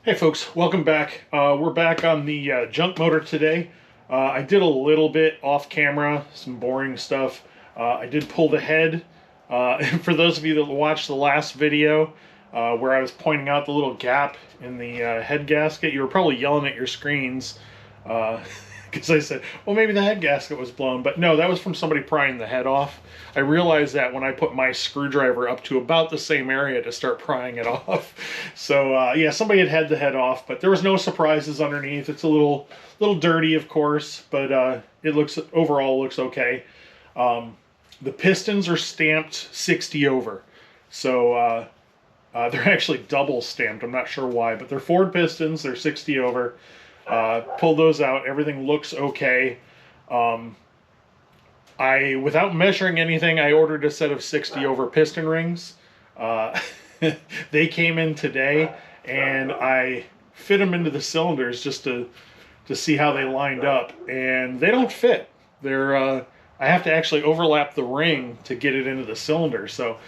Hey folks, welcome back. We're back on the junk motor today. I did a little bit off camera, some boring stuff. I did pull the head. And for those of you that watched the last video where I was pointing out the little gap in the head gasket, you were probably yelling at your screens because I said, well, maybe the head gasket was blown. But no, that was from somebody prying the head off. I realized that when I put my screwdriver up to about the same area to start prying it off. So yeah, somebody had the head off, but there was no surprises underneath. It's a little dirty, of course, but it looks overall looks okay. The pistons are stamped 60 over, so they're actually double stamped. I'm not sure why, but they're Ford pistons. They're 60 over. Pulled those out. Everything looks okay. Without measuring anything, I ordered a set of 60 over piston rings. They came in today, and I fit them into the cylinders just to see how they lined up, and they don't fit. I have to actually overlap the ring to get it into the cylinder. So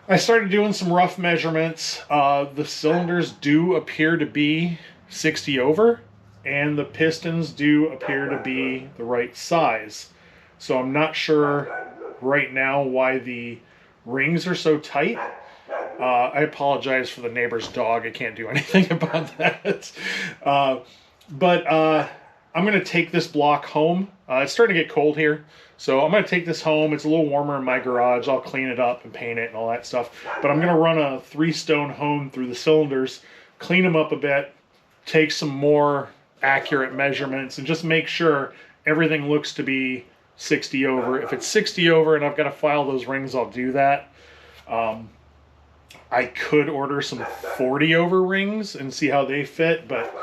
I started doing some rough measurements. The cylinders do appear to be 60 over, and the pistons do appear to be the right size. So I'm not sure right now why the rings are so tight. I apologize for the neighbor's dog. I can't do anything about that. But I'm going to take this block home. It's starting to get cold here, so I'm going to take this home. It's a little warmer in my garage. I'll clean it up and paint it and all that stuff. But I'm going to run a 3-stone hone through the cylinders, clean them up a bit, take some more accurate measurements, and just make sure everything looks to be 60 over. If it's 60 over and I've got to file those rings, I'll do that. I could order some 40 over rings and see how they fit, but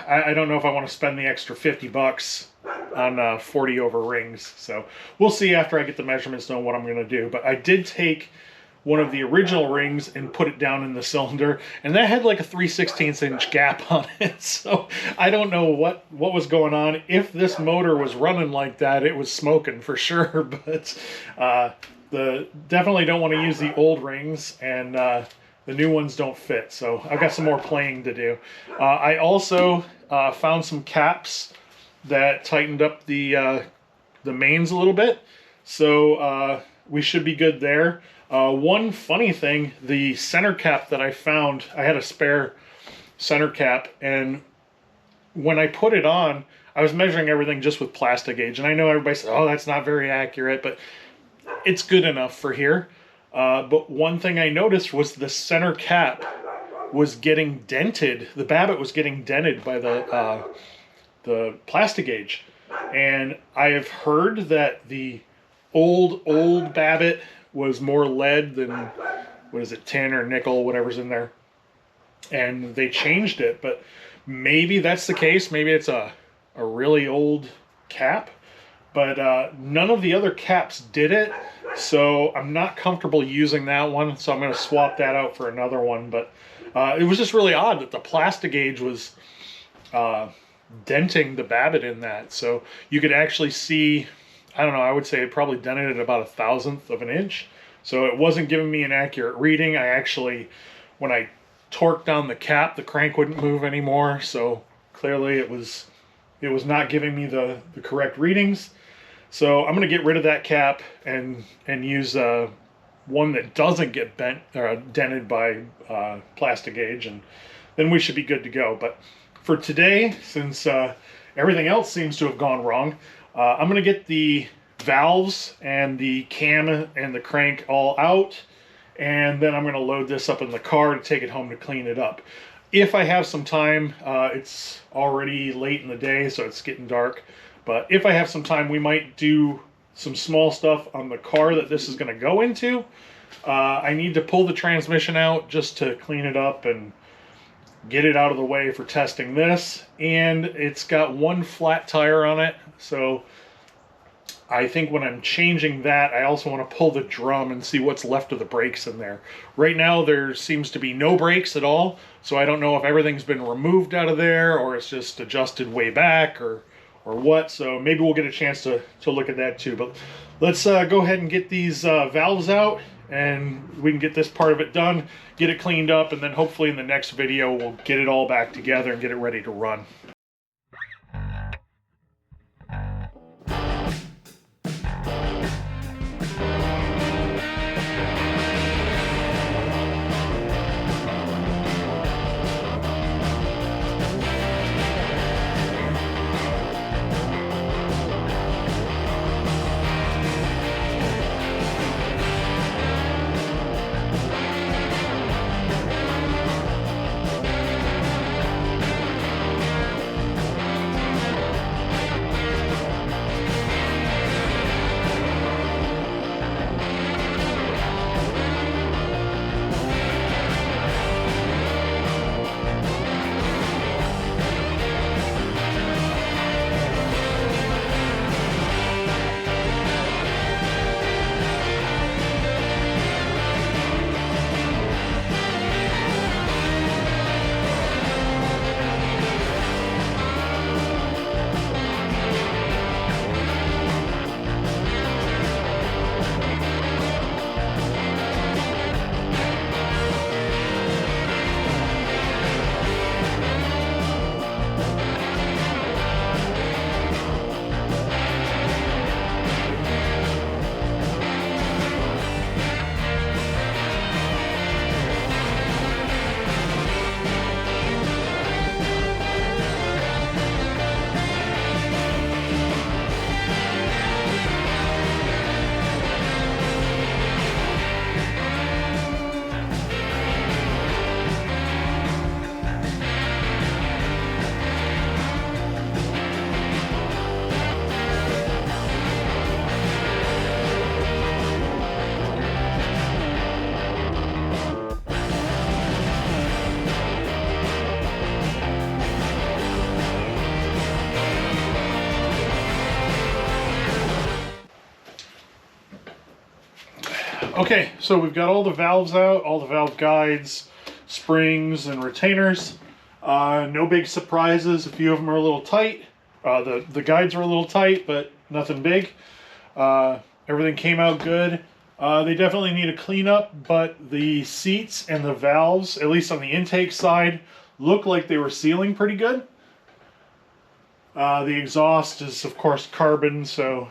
I don't know if I want to spend the extra 50 bucks on 40 over rings. So we'll see after I get the measurements, know what I'm going to do. But I did take one of the original rings and put it down in the cylinder, and that had like a 3/16 inch gap on it. So I don't know what was going on. If this motor was running like that, it was smoking for sure. But definitely don't want to use the old rings, and the new ones don't fit. So I've got some more playing to do. I also found some caps that tightened up the mains a little bit, so we should be good there. One funny thing, the center cap that I found, I had a spare center cap, and when I put it on, I was measuring everything just with plastic gauge, and I know everybody says, oh, that's not very accurate, but it's good enough for here. But one thing I noticed was the center cap was getting dented. The babbitt was getting dented by the plastic gauge, and I have heard that the old babbitt was more lead than, what is it, tin or nickel, whatever's in there, and they changed it. But maybe that's the case. Maybe it's a really old cap, but none of the other caps did it, so I'm not comfortable using that one, so I'm going to swap that out for another one. But it was just really odd that the plastic gauge was denting the babbitt in that, so you could actually see, I don't know, I would say it probably dented it about 1/1000th of an inch, so it wasn't giving me an accurate reading. I actually, when I torqued down the cap, the crank wouldn't move anymore, so clearly it was not giving me the correct readings. So I'm going to get rid of that cap and use one that doesn't get bent or dented by plastic gauge, and then we should be good to go. But for today, since everything else seems to have gone wrong, I'm going to get the valves and the cam and the crank all out, and then I'm going to load this up in the car to take it home to clean it up. If I have some time, it's already late in the day, so it's getting dark. But if I have some time, we might do some small stuff on the car that this is going to go into. I need to pull the transmission out just to clean it up and get it out of the way for testing this. And it's got one flat tire on it, so I think when I'm changing that, I also want to pull the drum and see what's left of the brakes in there. Right now, there seems to be no brakes at all, so I don't know if everything's been removed out of there or it's just adjusted way back or what. So maybe we'll get a chance to look at that too. But let's go ahead and get these valves out, and we can get this part of it done, get it cleaned up, and then hopefully in the next video we'll get it all back together and get it ready to run. Okay, so we've got all the valves out, all the valve guides, springs, and retainers. No big surprises. A few of them are a little tight. The guides are a little tight, but nothing big. Everything came out good. They definitely need a cleanup, but the seats and the valves, at least on the intake side, look like they were sealing pretty good. The exhaust is, of course, carbon, so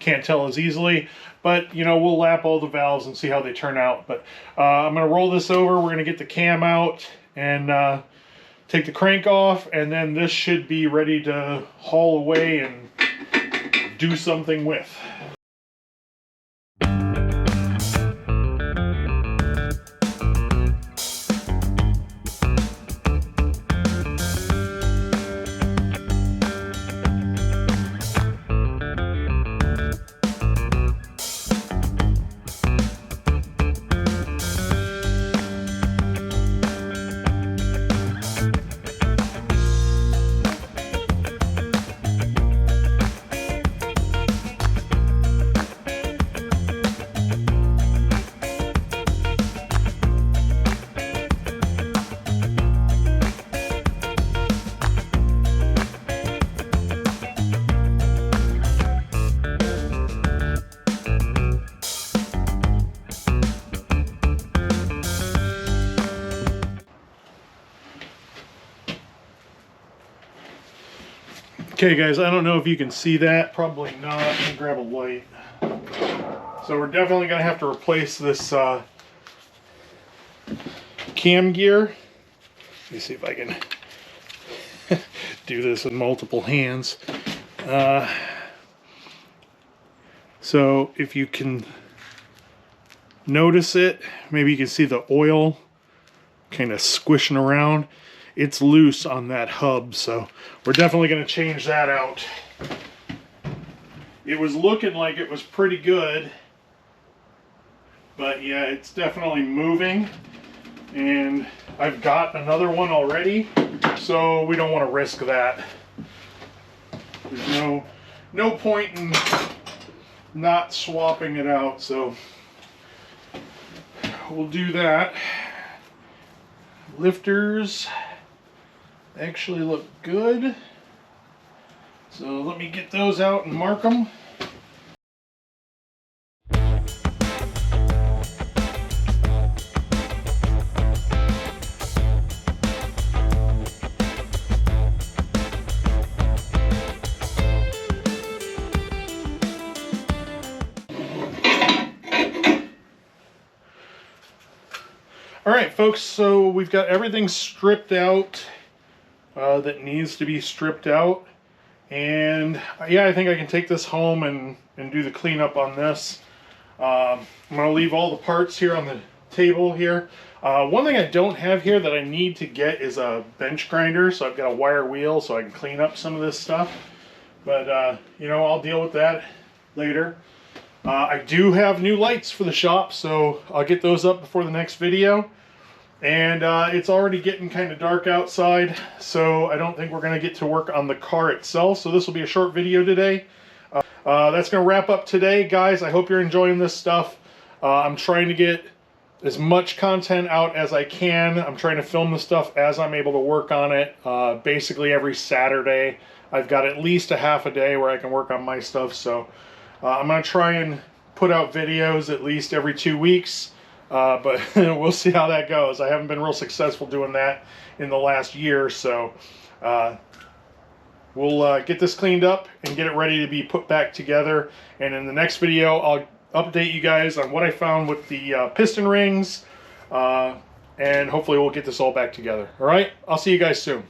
can't tell as easily, but you know, we'll lap all the valves and see how they turn out. But I'm going to roll this over, we're going to get the cam out and take the crank off, and then this should be ready to haul away and do something with. Okay guys, I don't know if you can see that, probably not. I'm gonna grab a light. So we're definitely gonna have to replace this cam gear. Let me see if I can do this with multiple hands. So if you can notice it, maybe you can see the oil kind of squishing around. It's loose on that hub, so we're definitely going to change that out. It was looking like it was pretty good, but yeah, it's definitely moving, and I've got another one already, so we don't want to risk that. There's no point in not swapping it out, so we'll do that. Lifters actually look good. So let me get those out and mark them. All right, folks, so we've got everything stripped out that needs to be stripped out. And yeah, I think I can take this home and do the cleanup on this. I'm going to leave all the parts here on the table here. One thing I don't have here that I need to get is a bench grinder. So I've got a wire wheel so I can clean up some of this stuff. But, you know, I'll deal with that later. I do have new lights for the shop, so I'll get those up before the next video. And it's already getting kind of dark outside, so I don't think we're going to get to work on the car itself. So this will be a short video today. That's going to wrap up today, guys. I hope you're enjoying this stuff. I'm trying to get as much content out as I can. I'm trying to film the stuff as I'm able to work on it. Basically every Saturday, I've got at least a half a day where I can work on my stuff. So I'm going to try and put out videos at least every 2 weeks. But we'll see how that goes. I haven't been real successful doing that in the last year, so we'll get this cleaned up and get it ready to be put back together. And in the next video, I'll update you guys on what I found with the piston rings, and hopefully we'll get this all back together. All right, I'll see you guys soon.